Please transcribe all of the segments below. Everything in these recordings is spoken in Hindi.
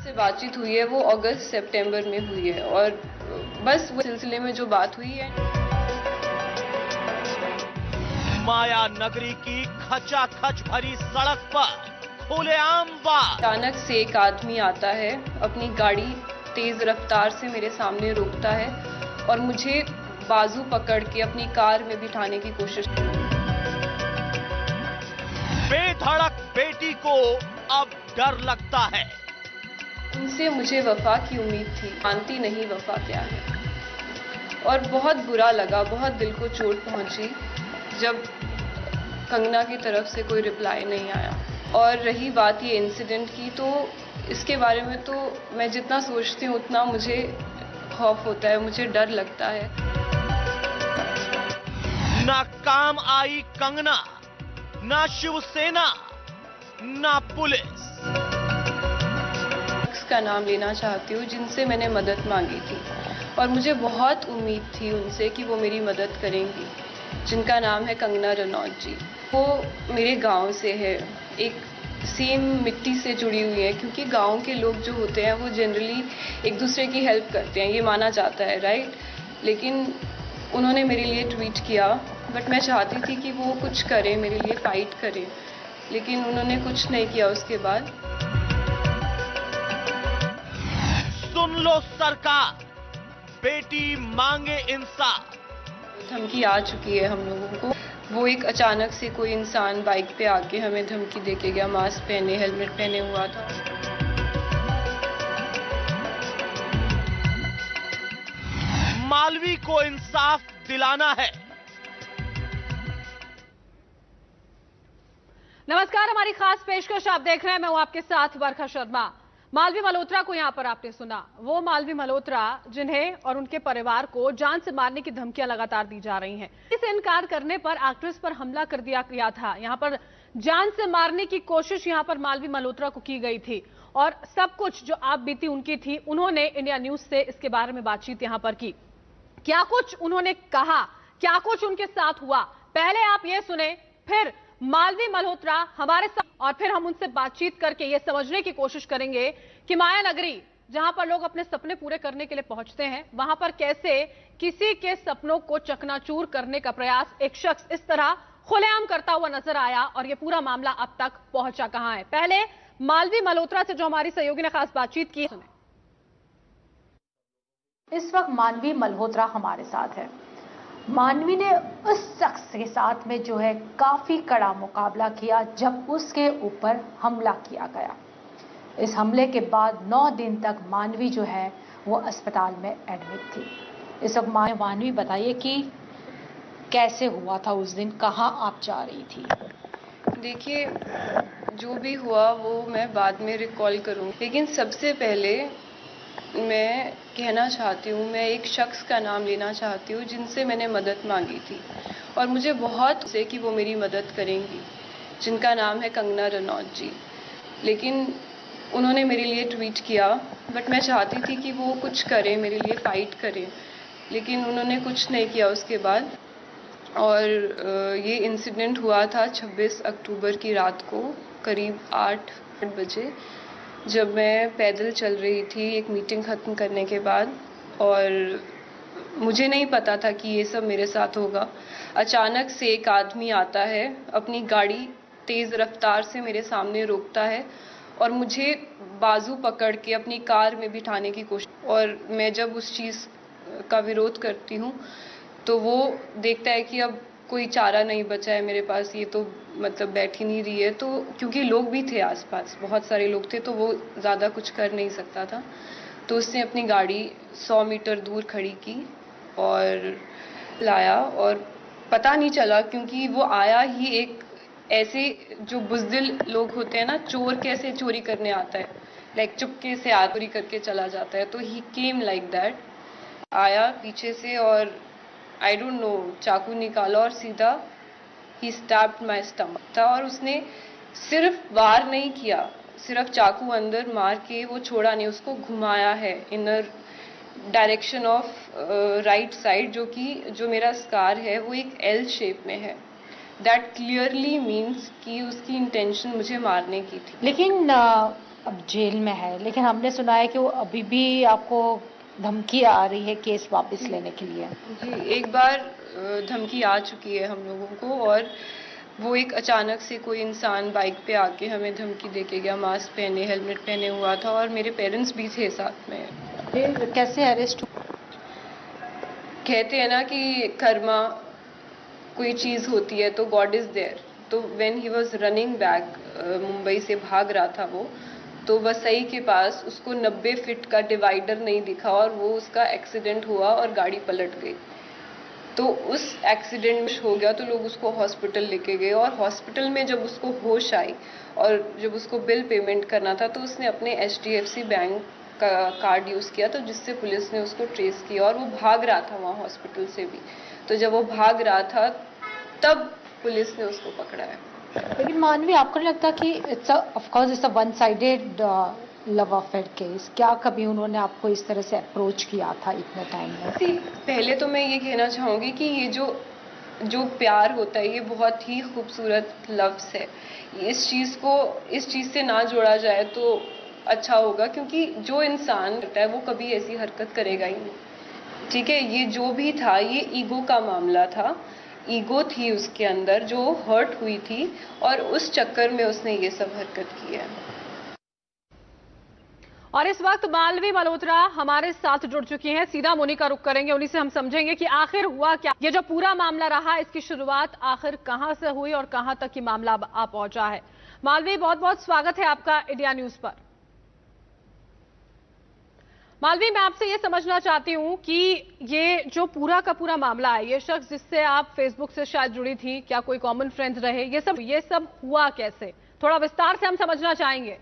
से बातचीत हुई है वो अगस्त सितंबर में हुई है और बस वो सिलसिले में जो बात हुई है। माया नगरी की खचाखच भरी सड़क पर खुलेआम बात। अचानक से एक आदमी आता है, अपनी गाड़ी तेज रफ्तार से मेरे सामने रोकता है और मुझे बाजू पकड़ के अपनी कार में बिठाने की कोशिश। बेधड़क बेटी को अब डर लगता है। उनसे मुझे वफा की उम्मीद थी, मानती नहीं वफा क्या है। और बहुत बुरा लगा, बहुत दिल को चोट पहुंची जब कंगना की तरफ से कोई रिप्लाई नहीं आया। और रही बात ये इंसिडेंट की, तो इसके बारे में तो मैं जितना सोचती हूँ उतना मुझे खौफ होता है, मुझे डर लगता है। ना काम आई कंगना, ना शिवसेना, ना पुलिस। का नाम लेना चाहती हूँ जिनसे मैंने मदद मांगी थी और मुझे बहुत उम्मीद थी उनसे कि वो मेरी मदद करेंगी, जिनका नाम है कंगना रनौत जी। वो मेरे गांव से है, एक सेम मिट्टी से जुड़ी हुई है, क्योंकि गांव के लोग जो होते हैं वो जनरली एक दूसरे की हेल्प करते हैं, ये माना जाता है, राइट। लेकिन उन्होंने मेरे लिए ट्वीट किया, बट मैं चाहती थी कि वो कुछ करे, मेरे लिए फाइट करे, लेकिन उन्होंने कुछ नहीं किया उसके बाद। सुन लो सरकार, बेटी मांगे इंसाफ। धमकी आ चुकी है हम लोगों को। वो एक अचानक से कोई इंसान बाइक पे आके हमें धमकी देके गया, मास्क पहने, हेलमेट पहने हुआ था। मालवी को इंसाफ दिलाना है। नमस्कार, हमारी खास पेशकश आप देख रहे हैं, मैं हूं आपके साथ वर्षा शर्मा। मालवी मल्होत्रा को यहां पर आपने सुना, वो मालवी मल्होत्रा जिन्हें और उनके परिवार को जान से मारने की धमकियां लगातार दी जा रही हैं। इसे इनकार करने पर एक्ट्रेस पर हमला कर दिया गया था, यहां पर जान से मारने की कोशिश यहां पर मालवी मल्होत्रा को की गई थी और सब कुछ जो आप बीती उनकी थी, उन्होंने इंडिया न्यूज से इसके बारे में बातचीत यहां पर की। क्या कुछ उन्होंने कहा, क्या कुछ उनके साथ हुआ, पहले आप ये सुने, फिर मालवी मल्होत्रा हमारे साथ, और फिर हम उनसे बातचीत करके ये समझने की कोशिश करेंगे कि माया नगरी जहां पर लोग अपने सपने पूरे करने के लिए पहुंचते हैं, वहां पर कैसे किसी के सपनों को चकनाचूर करने का प्रयास एक शख्स इस तरह खुलेआम करता हुआ नजर आया और ये पूरा मामला अब तक पहुंचा कहां है। पहले मालवी मल्होत्रा से जो हमारी सहयोगी ने खास बातचीत की, सुने। इस वक्त मानवी मल्होत्रा हमारे साथ है। मानवी ने उस शख्स के साथ में जो है काफी कड़ा मुकाबला किया जब उसके ऊपर हमला किया गया। इस हमले के बाद 9 दिन तक मानवी जो है वो अस्पताल में एडमिट थी। इस वक्त मानवी बताइए कि कैसे हुआ था उस दिन, कहाँ आप जा रही थी? देखिए, जो भी हुआ वो मैं बाद में रिकॉल करूँगी, लेकिन सबसे पहले मैं कहना चाहती हूँ, मैं एक शख्स का नाम लेना चाहती हूँ जिनसे मैंने मदद मांगी थी और मुझे बहुत से कि वो मेरी मदद करेंगी, जिनका नाम है कंगना रनौत जी। लेकिन उन्होंने मेरे लिए ट्वीट किया, बट मैं चाहती थी कि वो कुछ करे, मेरे लिए फाइट करे, लेकिन उन्होंने कुछ नहीं किया उसके बाद। और ये इंसिडेंट हुआ था 26 अक्टूबर की रात को करीब 8 बजे, जब मैं पैदल चल रही थी एक मीटिंग ख़त्म करने के बाद, और मुझे नहीं पता था कि ये सब मेरे साथ होगा। अचानक से एक आदमी आता है, अपनी गाड़ी तेज़ रफ्तार से मेरे सामने रोकता है और मुझे बाजू पकड़ के अपनी कार में बिठाने की कोशिश। और मैं जब उस चीज़ का विरोध करती हूँ तो वो देखता है कि अब कोई चारा नहीं बचा है मेरे पास, ये तो मतलब बैठ ही नहीं रही है, तो क्योंकि लोग भी थे आसपास, बहुत सारे लोग थे, तो वो ज़्यादा कुछ कर नहीं सकता था। तो उसने अपनी गाड़ी 100 मीटर दूर खड़ी की और लाया, और पता नहीं चला क्योंकि वो आया ही एक ऐसे जो बुज़दिल लोग होते हैं ना, चोर कैसे चोरी करने आता है, लाइक चुपके से चोरी करके चला जाता है, तो ही केम लाइक दैट, आया पीछे से और आई डोंट नो चाकू निकाला और सीधा ही स्टैब्ड माय स्टमक था। और उसने सिर्फ वार नहीं किया, सिर्फ चाकू अंदर मार के वो छोड़ा नहीं, उसको घुमाया है inner direction of right side, जो मेरा स्कार है वो एक एल शेप में है। दैट क्लियरली मीन्स कि उसकी इंटेंशन मुझे मारने की थी। लेकिन अब जेल में है, लेकिन हमने सुना है कि वो अभी भी आपको धमकी आ रही है केस वापस लेने के लिए। जी, एक बार धमकी आ चुकी है हम लोगों को, और वो एक अचानक से कोई इंसान बाइक पे आके हमें धमकी देके गया। मास्क पहने, हेलमेट पहने हुआ था, और मेरे पेरेंट्स भी थे साथ में। फिर कैसे अरेस्ट? कहते हैं ना कि कर्मा कोई चीज़ होती है तो गॉड इज़ देयर। तो when he was running back, Mumbai से भाग रहा था वो, तो वसई के पास उसको 90 फीट का डिवाइडर नहीं दिखा, और वो उसका एक्सीडेंट हुआ और गाड़ी पलट गई। तो उस एक्सीडेंट हो गया तो लोग उसको हॉस्पिटल लेके गए, और हॉस्पिटल में जब उसको होश आई और जब उसको बिल पेमेंट करना था, तो उसने अपने HDFC बैंक का कार्ड यूज़ किया, तो जिससे पुलिस ने उसको ट्रेस किया, और वो भाग रहा था वहाँ हॉस्पिटल से भी। तो जब वो भाग रहा था तब पुलिस ने उसको पकड़ा है। लेकिन मानवी, आपको नहीं लगता कि of course it's a one sided love affair case? क्या कभी उन्होंने आपको इस तरह से अप्रोच किया था इतने टाइम में? पहले तो मैं ये कहना चाहूँगी कि ये जो प्यार होता है, ये बहुत ही खूबसूरत लफ्ज़ है। इस चीज़ से ना जोड़ा जाए तो अच्छा होगा, क्योंकि जो इंसान करता है वो कभी ऐसी हरकत करेगा ही नहीं। ठीक है, ये जो भी था ये ईगो का मामला था। ईगो थी उसके अंदर जो हर्ट हुई थी, और उस चक्कर में उसने ये सब हरकत की है। और इस वक्त मालवी मल्होत्रा हमारे साथ जुड़ चुकी हैं। सीधा मुनि का रुख करेंगे, उन्हीं से हम समझेंगे कि आखिर हुआ क्या। ये जो पूरा मामला रहा, इसकी शुरुआत आखिर कहां से हुई और कहां तक की मामला आ पहुंचा है। मालवी, बहुत बहुत स्वागत है आपका इंडिया न्यूज पर। मालवी, मैं आपसे ये समझना चाहती हूं कि ये जो पूरा का पूरा मामला है, ये शख्स जिससे आप फेसबुक से शायद जुड़ी थी, क्या कोई कॉमन फ्रेंड्स रहे, ये सब हुआ कैसे? थोड़ा विस्तार से हम समझना चाहेंगे।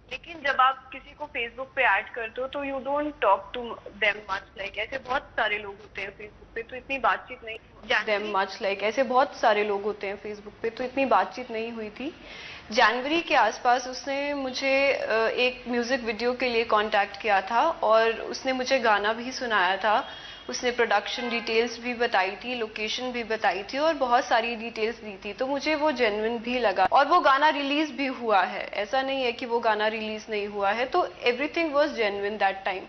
लेकिन जब आप किसी को फेसबुक पे ऐड करते हो तो you don't talk to them much, like ऐसे बहुत सारे लोग होते हैं फेसबुक पे, तो इतनी बातचीत नहीं। देम मच लाइक ऐसे बहुत सारे लोग होते हैं फेसबुक पे, तो इतनी बातचीत नहीं हुई थी। जनवरी के आसपास उसने मुझे एक म्यूजिक वीडियो के लिए कांटेक्ट किया था, और उसने मुझे गाना भी सुनाया था। उसने प्रोडक्शन डिटेल्स भी बताई थी, लोकेशन भी बताई थी, और बहुत सारी डिटेल्स दी थी। तो मुझे वो जेन्युइन भी लगा, और वो गाना रिलीज भी हुआ है। ऐसा नहीं है कि वो गाना रिलीज नहीं हुआ है। तो everything was genuine that time.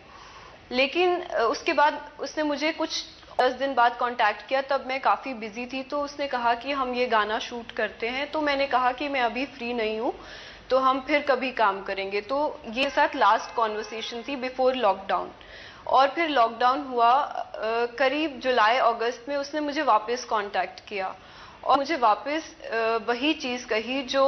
लेकिन उसके बाद उसने मुझे कुछ 10 दिन बाद कांटेक्ट किया, तब मैं काफ़ी बिजी थी। तो उसने कहा कि हम ये गाना शूट करते हैं। तो मैंने कहा कि मैं अभी फ्री नहीं हूँ, तो हम फिर कभी काम करेंगे। तो ये साथ लास्ट कॉन्वर्सेशन थी बिफोर लॉकडाउन। और फिर लॉकडाउन हुआ करीब जुलाई अगस्त में, उसने मुझे वापस कांटेक्ट किया, और मुझे वापस वही चीज़ कही जो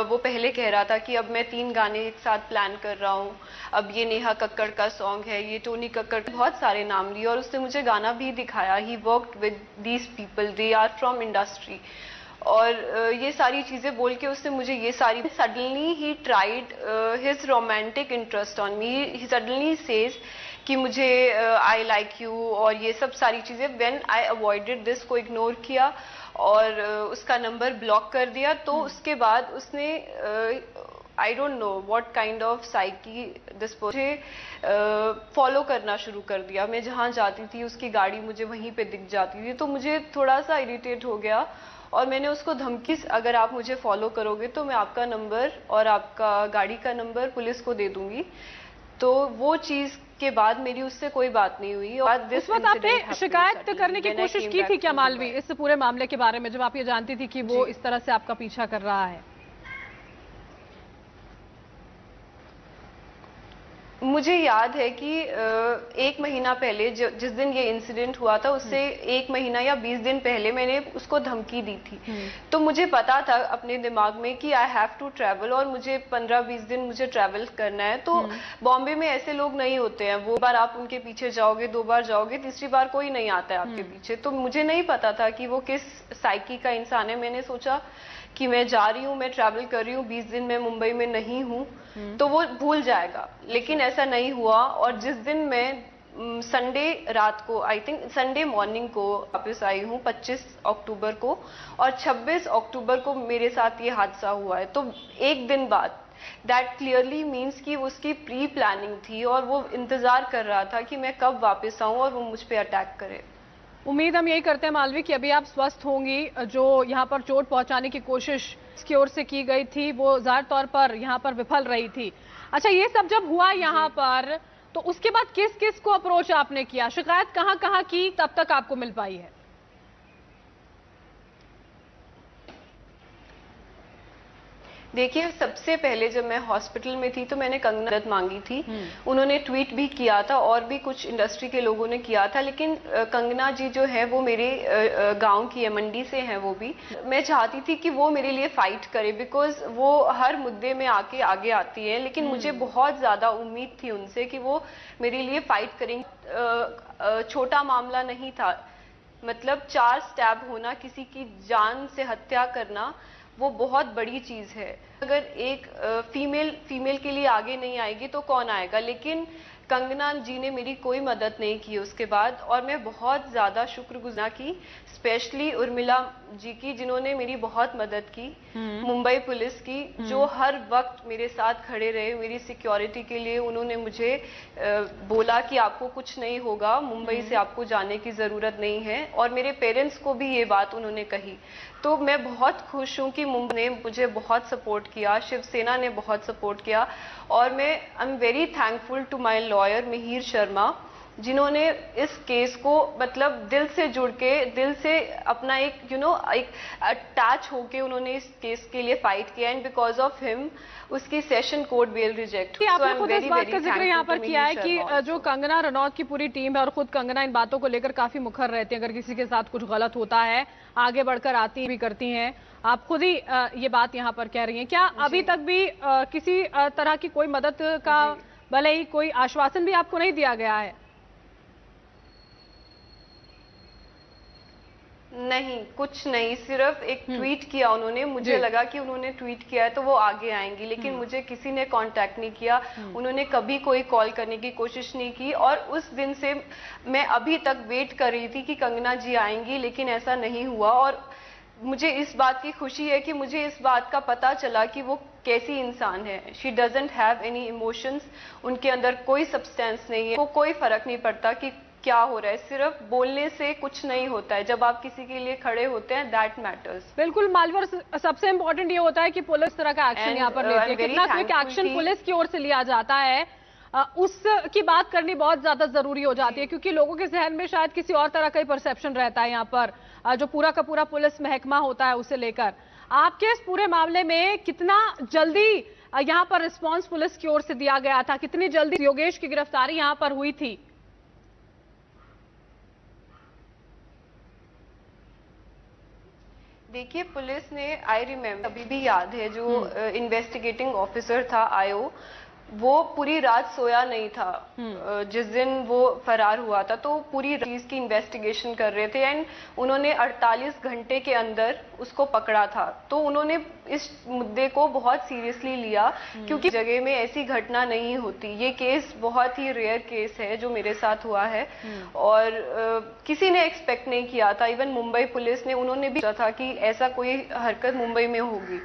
वो पहले कह रहा था कि अब मैं 3 गाने एक साथ प्लान कर रहा हूँ। अब ये नेहा कक्कड़ का सॉन्ग है, ये टोनी कक्कड़, बहुत सारे नाम लिए, और उसने मुझे गाना भी दिखाया। He worked with these people, they are from industry, और ये सारी चीज़ें बोल के उसने मुझे ये सारी। Suddenly he tried his romantic interest on me. He suddenly says कि मुझे आई लाइक यू, और ये सब सारी चीज़ें। व्हेन आई अवॉइडेड दिस, को इग्नोर किया और उसका नंबर ब्लॉक कर दिया। तो उसके बाद उसने I don't know what kind of psyche this, मुझे फॉलो करना शुरू कर दिया। मैं जहाँ जाती थी उसकी गाड़ी मुझे वहीं पे दिख जाती थी। तो मुझे थोड़ा सा इरिटेट हो गया, और मैंने उसको धमकी, अगर आप मुझे फॉलो करोगे तो मैं आपका नंबर और आपका गाड़ी का नंबर पुलिस को दे दूंगी। तो वो चीज़ के बाद मेरी उससे कोई बात नहीं हुई। और उस वक्त आपने शिकायत करने की कोशिश की थी क्या मालवी, इस पूरे मामले के बारे में, जब आप ये जानती थी कि वो इस तरह से आपका पीछा कर रहा है? मुझे याद है कि 1 महीना पहले, जिस दिन ये इंसिडेंट हुआ था, उससे 1 महीना या 20 दिन पहले मैंने उसको धमकी दी थी। तो मुझे पता था अपने दिमाग में कि आई हैव टू ट्रैवल, और मुझे 15-20 दिन मुझे ट्रैवल करना है। तो बॉम्बे में ऐसे लोग नहीं होते हैं, वो बार आप उनके पीछे जाओगे, 2 बार जाओगे, तीसरी बार कोई नहीं आता है आपके पीछे। तो मुझे नहीं पता था कि वो किस साइकी का इंसान है। मैंने सोचा कि मैं जा रही हूँ, मैं ट्रैवल कर रही हूँ, 20 दिन मैं मुंबई में नहीं हूँ, तो वो भूल जाएगा। लेकिन ऐसा नहीं हुआ। और जिस दिन मैं संडे रात को, आई थिंक संडे मॉर्निंग को वापस आई हूँ 25 अक्टूबर को, और 26 अक्टूबर को मेरे साथ ये हादसा हुआ है। तो एक दिन बाद, दैट क्लियरली मीन्स कि उसकी प्री प्लानिंग थी, और वो इंतजार कर रहा था कि मैं कब वापस आऊँ और वो मुझ पर अटैक करे। उम्मीद हम यही करते हैं मालवी कि अभी आप स्वस्थ होंगी। जो यहाँ पर चोट पहुंचाने की कोशिश की ओर से की गई थी वो ज़ाहिर तौर पर यहाँ पर विफल रही थी। अच्छा, ये सब जब हुआ यहाँ पर तो उसके बाद किस किस को अप्रोच आपने किया, शिकायत कहाँ कहाँ की तब तक आपको मिल पाई है? देखिए, सबसे पहले जब मैं हॉस्पिटल में थी तो मैंने कंगना मदद मांगी थी। उन्होंने ट्वीट भी किया था और भी कुछ इंडस्ट्री के लोगों ने किया था, लेकिन कंगना जी जो है वो मेरे गांव की है, मंडी से हैं वो भी। मैं चाहती थी कि वो मेरे लिए फाइट करे, बिकॉज वो हर मुद्दे में आगे आती है, लेकिन मुझे बहुत ज़्यादा उम्मीद थी उनसे कि वो मेरे लिए फाइट करेंगे। छोटा मामला नहीं था, मतलब 4 स्टैब होना, किसी की जान से हत्या करना, वो बहुत बड़ी चीज है। अगर एक फीमेल के लिए आगे नहीं आएगी तो कौन आएगा। लेकिन कंगना जी ने मेरी कोई मदद नहीं की उसके बाद, और मैं बहुत ज़्यादा शुक्रगुजार की, स्पेशली उर्मिला जी की, जिन्होंने मेरी बहुत मदद की, मुंबई पुलिस की, जो हर वक्त मेरे साथ खड़े रहे मेरी सिक्योरिटी के लिए। उन्होंने मुझे बोला कि आपको कुछ नहीं होगा, मुंबई से आपको जाने की ज़रूरत नहीं है, और मेरे पेरेंट्स को भी ये बात उन्होंने कही। तो मैं बहुत खुश हूँ कि मुंबई ने मुझे बहुत सपोर्ट किया, शिवसेना ने बहुत सपोर्ट किया, और मैं I am very thankful to my lawyer Mihir Sharma, जिन्होंने इस केस को मतलब दिल से जुड़ के, दिल से अपना एक एक अटैच होके उन्होंने इस केस के लिए फाइट किया, एंड बिकॉज ऑफ हिम उसकी सेशन कोर्ट बेल रिजेक्ट। आपने खुद इस बात का जिक्र यहाँ पर किया है कि जो कंगना रनौत की पूरी टीम है और खुद कंगना इन बातों को लेकर काफी मुखर रहती है, अगर किसी के साथ कुछ गलत होता है आगे बढ़कर आती भी करती हैं। आप खुद ही ये बात यहाँ पर कह रही हैं। क्या अभी तक भी किसी तरह की कोई मदद का भले ही कोई आश्वासन भी आपको नहीं दिया गया है? नहीं, कुछ नहीं, सिर्फ एक ट्वीट किया उन्होंने। मुझे लगा कि उन्होंने ट्वीट किया है तो वो आगे आएंगी, लेकिन मुझे किसी ने कांटेक्ट नहीं किया। उन्होंने कभी कोई कॉल करने की कोशिश नहीं की, और उस दिन से मैं अभी तक वेट कर रही थी कि कंगना जी आएंगी, लेकिन ऐसा नहीं हुआ। और मुझे इस बात की खुशी है कि मुझे इस बात का पता चला कि वो कैसी इंसान है। She doesn't have any emotions, उनके अंदर कोई सब्सटेंस नहीं है। वो कोई फर्क नहीं पड़ता कि क्या हो रहा है, सिर्फ बोलने से कुछ नहीं होता है। जब आप किसी के लिए खड़े होते हैं, दैट मैटर्स। बिल्कुल मालवी, सबसे इंपॉर्टेंट ये होता है कि पुलिस तरह का एक्शन यहाँ पर लेती है। कितना क्विक एक्शन पुलिस की ओर से लिया जाता है, उसकी बात करनी बहुत ज्यादा जरूरी हो जाती है, क्योंकि लोगों के जहन में शायद किसी और तरह का ही परसेप्शन रहता है यहाँ पर, जो पूरा का पूरा पुलिस महकमा होता है उसे लेकर। आपके इस पूरे मामले में कितना जल्दी यहाँ पर रिस्पॉन्स पुलिस की ओर से दिया गया था, कितनी जल्दी योगेश की गिरफ्तारी यहाँ पर हुई थी? देखिए, पुलिस ने, आई रिमेम्बर, अभी भी याद है, जो इन्वेस्टिगेटिंग ऑफिसर था आयो, वो पूरी रात सोया नहीं था जिस दिन वो फरार हुआ था। तो पूरी चीज की इन्वेस्टिगेशन कर रहे थे, एंड उन्होंने 48 घंटे के अंदर उसको पकड़ा था। तो उन्होंने इस मुद्दे को बहुत सीरियसली लिया, क्योंकि जगह में ऐसी घटना नहीं होती। ये केस बहुत ही रेयर केस है जो मेरे साथ हुआ है, और किसी ने एक्सपेक्ट नहीं किया था। इवन मुंबई पुलिस ने, उन्होंने भी सोचा था कि ऐसा कोई हरकत मुंबई में होगी।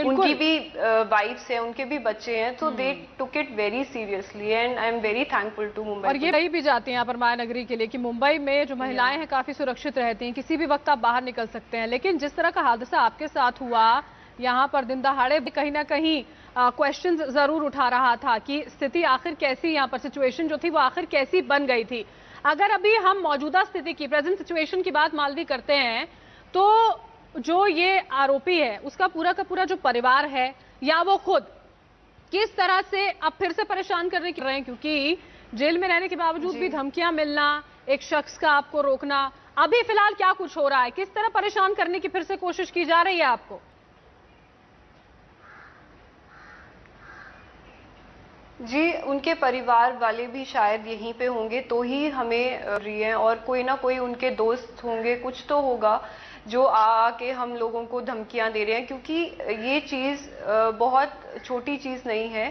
उनकी भी वाइफ्स हैं, उनके भी बच्चे हैं, तो they took it very seriously, and I am very thankful to Mumbai. और ये कही भी जाती हैं यहाँ पर मायानगरी के लिए कि मुंबई में जो महिलाएं हैं काफी सुरक्षित रहती हैं, किसी भी वक्त आप बाहर निकल सकते हैं। लेकिन जिस तरह का हादसा आपके साथ हुआ यहाँ पर, दिन दहाड़े कहीं ना कहीं क्वेश्चन जरूर उठा रहा था कि स्थिति आखिर कैसी, यहाँ पर सिचुएशन जो थी वो आखिर कैसी बन गई थी। अगर अभी हम मौजूदा स्थिति की, प्रेजेंट सिचुएशन की बात मालवी करते हैं, तो जो ये आरोपी है उसका पूरा का पूरा जो परिवार है या वो खुद किस तरह से अब फिर से परेशान करने की रहे हैं, क्योंकि जेल में रहने के बावजूद भी धमकियां मिलना, एक शख्स का आपको रोकना, अभी फिलहाल क्या कुछ हो रहा है, किस तरह परेशान करने की फिर से कोशिश की जा रही है आपको? जी, उनके परिवार वाले भी शायद यहीं पे होंगे, तो ही हमें रही है, और कोई ना कोई उनके दोस्त होंगे, कुछ तो होगा जो आके हम लोगों को धमकियां दे रहे हैं, क्योंकि ये चीज़ बहुत छोटी चीज़ नहीं है।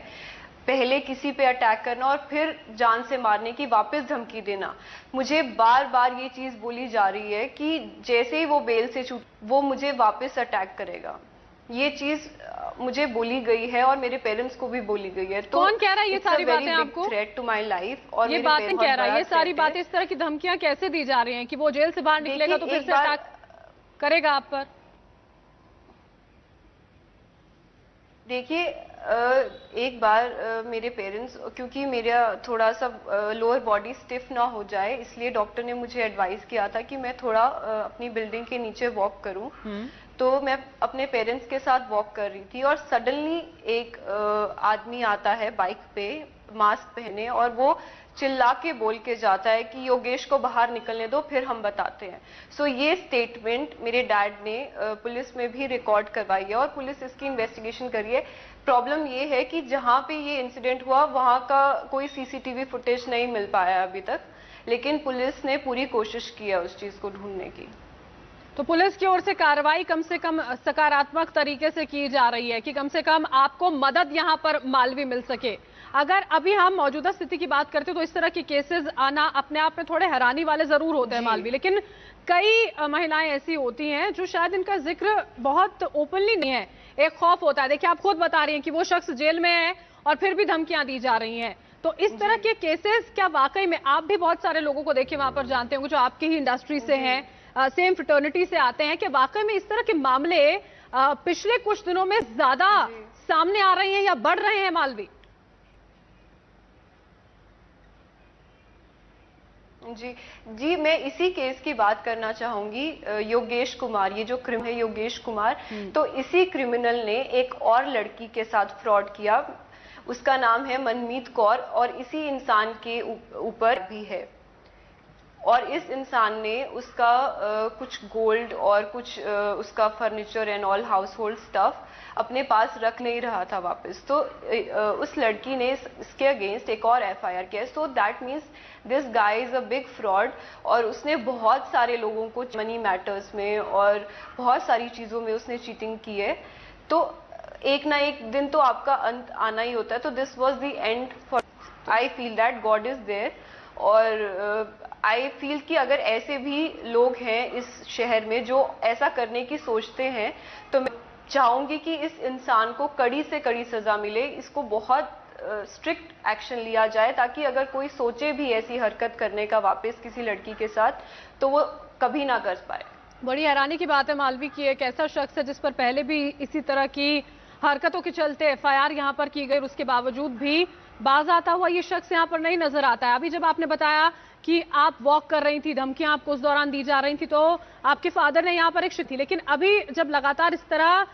पहले किसी पे अटैक करना और फिर जान से मारने की वापस धमकी देना। मुझे बार बार ये चीज़ बोली जा रही है कि जैसे ही वो बेल से छूट, वो मुझे वापस अटैक करेगा। ये चीज मुझे बोली गई है और मेरे पेरेंट्स को भी बोली गई है। तो कौन कह रहा है ये सारी बातें आपको? Threat to my life. और ये बातें कह रहा है, ये सारी बातें, इस तरह की धमकियां कैसे दी जा रही हैं कि वो जेल से बाहर निकलेगा तो फिर से अटैक करेगा आप पर? देखिए, एक बार मेरे पेरेंट्स, क्योंकि मेरा थोड़ा सा लोअर बॉडी स्टिफ ना हो जाए, इसलिए डॉक्टर ने मुझे एडवाइस किया था कि मैं थोड़ा अपनी बिल्डिंग के नीचे वॉक करूं। तो मैं अपने पेरेंट्स के साथ वॉक कर रही थी और सडनली एक आदमी आता है बाइक पे, मास्क पहने, और वो चिल्ला के बोल के जाता है कि योगेश को बाहर निकलने दो, फिर हम बताते हैं। सो ये स्टेटमेंट मेरे डैड ने पुलिस में भी रिकॉर्ड करवाई है और पुलिस इसकी इन्वेस्टिगेशन करी है। प्रॉब्लम ये है कि जहां पे ये इंसिडेंट हुआ वहां का कोई सीसीटीवी फुटेज नहीं मिल पाया अभी तक, लेकिन पुलिस ने पूरी कोशिश की है उस चीज को ढूंढने की। तो पुलिस की ओर से कार्रवाई कम से कम सकारात्मक तरीके से की जा रही है कि कम से कम आपको मदद यहां पर मालवी मिल सके। अगर अभी हम मौजूदा स्थिति की बात करते तो इस तरह की केसेस आना अपने आप में थोड़े हैरानी वाले जरूर होते हैं मालवी, लेकिन कई महिलाएं ऐसी होती हैं जो शायद इनका जिक्र बहुत ओपनली नहीं है, एक खौफ होता है। देखिए, आप खुद बता रही हैं कि वो शख्स जेल में है और फिर भी धमकियां दी जा रही हैं। तो इस तरह के केसेस क्या वाकई में, आप भी बहुत सारे लोगों को देखिए वहां पर जानते होंगे जो आपकी ही इंडस्ट्री से हैं, सेम फ्रेटर्निटी से आते हैं, कि वाकई में इस तरह के मामले पिछले कुछ दिनों में ज्यादा सामने आ रहे हैं या बढ़ रहे हैं मालवी? जी, मैं इसी केस की बात करना चाहूंगी। योगेश कुमार, ये जो क्रिमिनल है योगेश कुमार, तो इसी क्रिमिनल ने एक और लड़की के साथ फ्रॉड किया। उसका नाम है मनमीत कौर और इसी इंसान के ऊपर भी है। और इस इंसान ने उसका कुछ गोल्ड और कुछ उसका furniture and all house hold stuff अपने पास रख नहीं रहा था वापस। तो उस लड़की ने इसके अगेंस्ट एक और एफआईआर किया। So that means this guy is a big fraud और उसने बहुत सारे लोगों को मनी मैटर्स में और बहुत सारी चीज़ों में उसने चीटिंग की है। तो एक ना एक दिन तो आपका अंत आना ही होता है। तो this was the end for, I feel that God is there. और आई फील कि अगर ऐसे भी लोग हैं इस शहर में जो ऐसा करने की सोचते हैं, तो मैं चाहूंगी कि इस इंसान को कड़ी से कड़ी सजा मिले, इसको बहुत स्ट्रिक्ट एक्शन लिया जाए, ताकि अगर कोई सोचे भी ऐसी हरकत करने का वापस किसी लड़की के साथ, तो वो कभी ना कर पाए। बड़ी हैरानी की बात है मालवी की एक ऐसा शख्स है जिस पर पहले भी इसी तरह की हरकतों के चलते एफआईआर यहां पर की गई, उसके बावजूद भी बाज आता हुआ ये शख्स यहां पर नहीं नजर आता है। अभी जब आपने बताया कि आप वॉक कर रही थी, धमकियां आपको उस दौरान दी जा रही थी, तो आपके फादर ने यहां पर एक थी, लेकिन अभी जब लगातार इस तरह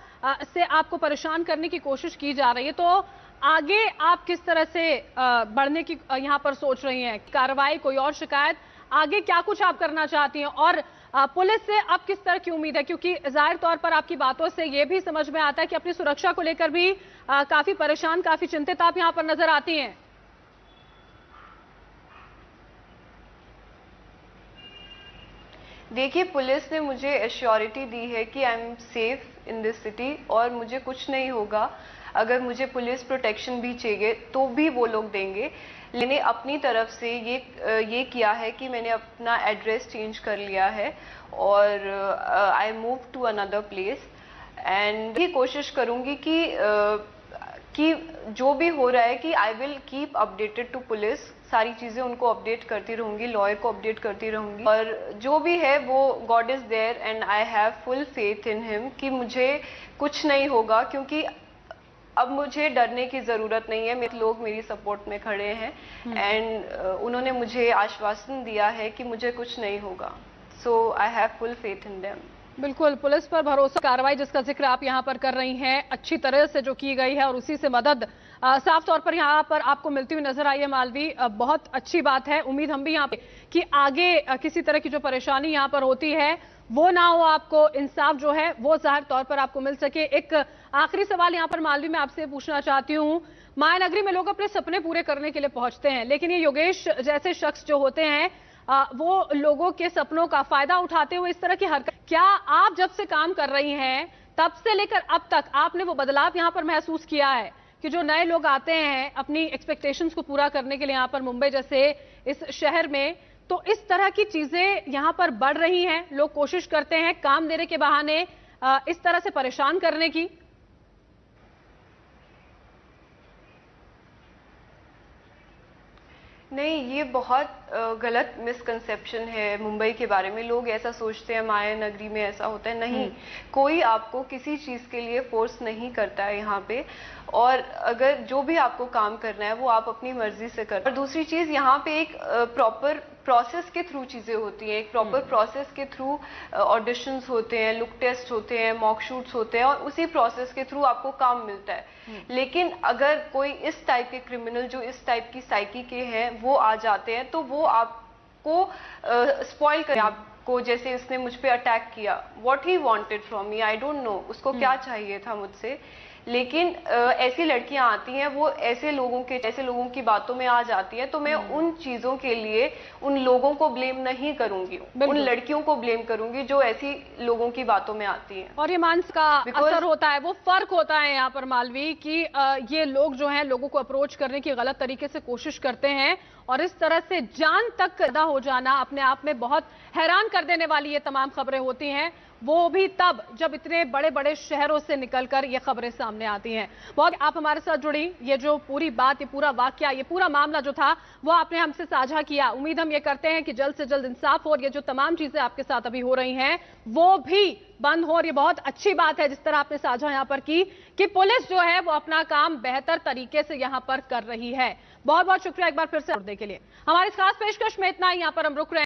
से आपको परेशान करने की कोशिश की जा रही है, तो आगे आप किस तरह से बढ़ने की यहां पर सोच रही हैं? कार्रवाई, कोई और शिकायत, आगे क्या कुछ आप करना चाहती हैं? और पुलिस से अब किस तरह की उम्मीद है? क्योंकि जाहिर तौर पर आपकी बातों से ये भी समझ में आता है कि अपनी सुरक्षा को लेकर भी काफी परेशान, काफी चिंतित आप यहां पर नजर आती हैं। देखिए, पुलिस ने मुझे एश्योरिटी दी है कि I am safe in this city और मुझे कुछ नहीं होगा। अगर मुझे पुलिस प्रोटेक्शन भी चाहिए तो भी वो लोग देंगे। मैंने अपनी तरफ से ये किया है कि मैंने अपना एड्रेस चेंज कर लिया है और I move to another place and ये कोशिश करूंगी कि जो भी हो रहा है कि I will keep updated to police, सारी चीज़ें उनको अपडेट करती रहूंगी, लॉयर को अपडेट करती रहूंगी। और जो भी है वो God is there and I have full faith in him कि मुझे कुछ नहीं होगा, क्योंकि अब मुझे डरने की ज़रूरत नहीं है। मेरे लोग मेरी सपोर्ट में खड़े हैं एंड उन्होंने मुझे आश्वासन दिया है कि मुझे कुछ नहीं होगा। So I have full faith in them. बिल्कुल, पुलिस पर भरोसा। कार्रवाई जिसका जिक्र आप यहां पर कर रही हैं अच्छी तरह से जो की गई है और उसी से मदद साफ तौर पर यहां पर आपको मिलती हुई नजर आई है मालवी, बहुत अच्छी बात है। उम्मीद हम भी यहां पे कि आगे किसी तरह की जो परेशानी यहां पर होती है वो ना हो, आपको इंसाफ जो है वो जाहिर तौर पर आपको मिल सके। एक आखिरी सवाल यहां पर मालवी मैं आपसे पूछना चाहती हूँ, मायानगरी में लोग अपने सपने पूरे करने के लिए पहुंचते हैं, लेकिन ये योगेश जैसे शख्स जो होते हैं वो लोगों के सपनों का फायदा उठाते हुए इस तरह की हरकत, क्या आप जब से काम कर रही हैं तब से लेकर अब तक आपने वो बदलाव यहां पर महसूस किया है कि जो नए लोग आते हैं अपनी एक्सपेक्टेशंस को पूरा करने के लिए यहां पर मुंबई जैसे इस शहर में, तो इस तरह की चीजें यहां पर बढ़ रही हैं, लोग कोशिश करते हैं काम देने के बहाने इस तरह से परेशान करने की? नहीं, ये बहुत गलत मिसकंसेप्शन है मुंबई के बारे में। लोग ऐसा सोचते हैं माया नगरी में ऐसा होता है, नहीं। कोई आपको किसी चीज़ के लिए फोर्स नहीं करता है यहाँ पे, और अगर जो भी आपको काम करना है वो आप अपनी मर्जी से करते हैं। और दूसरी चीज़, यहाँ पे एक प्रॉपर प्रोसेस के थ्रू चीज़ें होती हैं, एक प्रॉपर प्रोसेस के थ्रू ऑडिशंस होते हैं, लुक टेस्ट होते हैं, मॉक शूट्स होते हैं, और उसी प्रोसेस के थ्रू आपको काम मिलता है। लेकिन अगर कोई इस टाइप के क्रिमिनल जो इस टाइप की साइकी के हैं वो आ जाते हैं, तो वो आपको स्पॉइल करें, आपको, जैसे इसने मुझ पे अटैक किया, what he wanted from me, I don't know उसको क्या चाहिए था मुझसे। लेकिन ऐसी लड़कियां आती हैं, वो ऐसे लोगों की बातों में आ जाती है, तो मैं उन चीजों के लिए उन लोगों को ब्लेम नहीं करूंगी, उन लड़कियों को ब्लेम करूंगी जो ऐसी लोगों की बातों में आती हैं। और ये मानस का असर होता है, वो फर्क होता है यहाँ पर मालवी कि ये लोग जो हैं लोगों को अप्रोच करने की गलत तरीके से कोशिश करते हैं, और इस तरह से जान तक अदा हो जाना अपने आप में बहुत हैरान कर देने वाली ये तमाम खबरें होती हैं, वो भी तब जब इतने बड़े बड़े शहरों से निकलकर ये खबरें सामने आती हैं। बहुत आप हमारे साथ जुड़ी, ये जो पूरी बात, ये पूरा वाकया, ये पूरा मामला जो था वो आपने हमसे साझा किया। उम्मीद हम ये करते हैं कि जल्द से जल्द इंसाफ हो, और ये जो तमाम चीजें आपके साथ अभी हो रही हैं वो भी बंद हो। और ये बहुत अच्छी बात है जिस तरह आपने साझा यहाँ पर की कि पुलिस जो है वो अपना काम बेहतर तरीके से यहाँ पर कर रही है। बहुत बहुत शुक्रिया एक बार फिर से जुड़ने के लिए। हमारी इस खास पेशकश में इतना ही, यहाँ पर हम रुक रहे हैं।